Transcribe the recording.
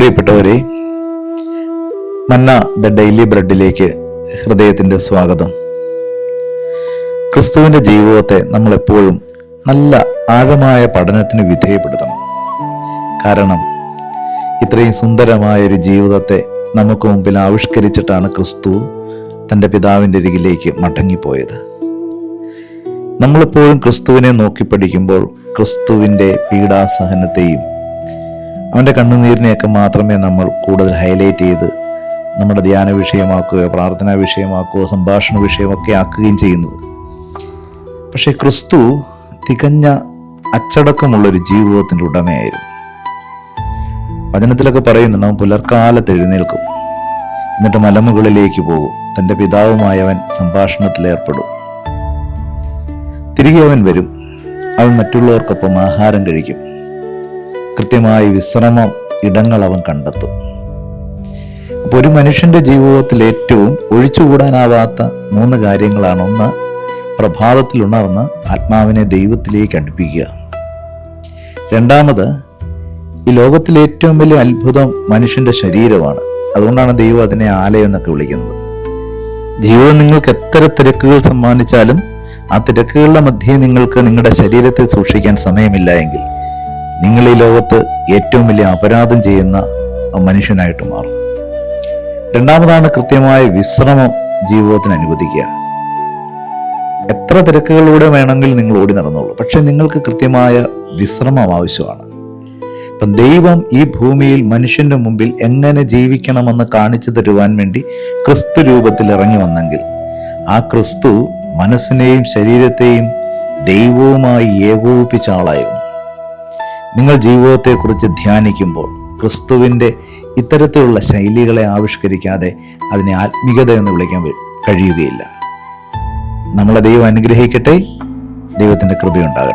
പ്രിയപ്പെട്ടവരെ, മന്ന the daily ബ്രെഡിലേക്ക് ഹൃദയത്തിൻ്റെ സ്വാഗതം. ക്രിസ്തുവിൻ്റെ ജീവിതത്തെ നമ്മളെപ്പോഴും നല്ല ആഴമായ പഠനത്തിന് വിധേയപ്പെടുത്തണം. കാരണം ഇത്രയും സുന്ദരമായൊരു ജീവിതത്തെ നമുക്ക് മുമ്പിൽ ആവിഷ്കരിച്ചിട്ടാണ് ക്രിസ്തു തൻ്റെ പിതാവിൻ്റെ അരികിലേക്ക് മടങ്ങിപ്പോയത്. നമ്മളെപ്പോഴും ക്രിസ്തുവിനെ നോക്കി പഠിക്കുമ്പോൾ ക്രിസ്തുവിൻ്റെ പീഡാസഹനത്തെയും അവൻ്റെ കണ്ണുനീരിനെയൊക്കെ മാത്രമേ നമ്മൾ കൂടുതൽ ഹൈലൈറ്റ് ചെയ്ത് നമ്മുടെ ധ്യാന വിഷയമാക്കുകയോ പ്രാർത്ഥനാ വിഷയമാക്കുകയോ സംഭാഷണ വിഷയമൊക്കെ ആക്കുകയും ചെയ്യുന്നത്. പക്ഷേ ക്രിസ്തു തികഞ്ഞ അച്ചടക്കമുള്ളൊരു ജീവിതത്തിൻ്റെ ഉടമയായിരുന്നു. വചനത്തിലൊക്കെ പറയുന്നുണ്ട്, അവൻ പുലർക്കാലത്ത് എഴുന്നേൽക്കും, എന്നിട്ട് മലമുകളിലേക്ക് പോകും, തൻ്റെ പിതാവുമായവൻ സംഭാഷണത്തിലേർപ്പെടും. തിരികെ അവൻ വരും, അവൻ മറ്റുള്ളവർക്കൊപ്പം ആഹാരം കഴിക്കും, കൃത്യമായി വിശ്രമം ഇടങ്ങൾ അവൻ കണ്ടെത്തും. അപ്പോൾ ഒരു മനുഷ്യൻ്റെ ജീവിതത്തിൽ ഏറ്റവും ഒഴിച്ചുകൂടാനാവാത്ത 3 കാര്യങ്ങളാണ്. ഒന്ന്, പ്രഭാതത്തിൽ ഉണർന്ന് ആത്മാവിനെ ദൈവത്തിലേക്ക് അടുപ്പിക്കുക. രണ്ടാമത്, ഈ ലോകത്തിലെ ഏറ്റവും വലിയ അത്ഭുതം മനുഷ്യൻ്റെ ശരീരമാണ്. അതുകൊണ്ടാണ് ദൈവം അതിനെ ആലയം എന്നൊക്കെ വിളിക്കുന്നത്. ജീവിതം നിങ്ങൾക്ക് എത്ര തിരക്കുകൾ സമ്മാനിച്ചാലും ആ തിരക്കുകളുടെ മധ്യേ നിങ്ങൾക്ക് നിങ്ങളുടെ ശരീരത്തെ സൂക്ഷിക്കാൻ സമയമില്ല എങ്കിൽ നിങ്ങൾ ഈ ലോകത്ത് ഏറ്റവും വലിയ അപരാധം ചെയ്യുന്ന മനുഷ്യനായിട്ട് മാറും. രണ്ടാമതാണ്, കൃത്യമായ വിശ്രമം ജീവിതത്തിന് അനുവദിക്കുക. എത്ര തിരക്കുകളിലൂടെ വേണമെങ്കിൽ നിങ്ങൾ ഓടി നടന്നോളൂ, പക്ഷെ നിങ്ങൾക്ക് കൃത്യമായ വിശ്രമം ആവശ്യമാണ്. ഇപ്പം ദൈവം ഈ ഭൂമിയിൽ മനുഷ്യന്റെ മുമ്പിൽ എങ്ങനെ ജീവിക്കണമെന്ന് കാണിച്ചു തരുവാൻ വേണ്ടി ക്രിസ്തു രൂപത്തിൽ ഇറങ്ങി വന്നെങ്കിൽ ആ ക്രിസ്തു മനസ്സിനെയും ശരീരത്തെയും ദൈവവുമായി ഏകോപിപ്പിച്ച ആളായിരുന്നു. നിങ്ങൾ ജീവിതത്തെക്കുറിച്ച് ധ്യാനിക്കുമ്പോൾ ക്രിസ്തുവിൻ്റെ ഇത്തരത്തിലുള്ള ശൈലികളെ ആവിഷ്കരിക്കാതെ അതിനെ ആത്മീയത എന്ന് വിളിക്കാൻ കഴിയുകയില്ല. നമ്മളെ ദൈവം അനുഗ്രഹിക്കട്ടെ. ദൈവത്തിൻ്റെ കൃപയുണ്ടാകട്ടെ.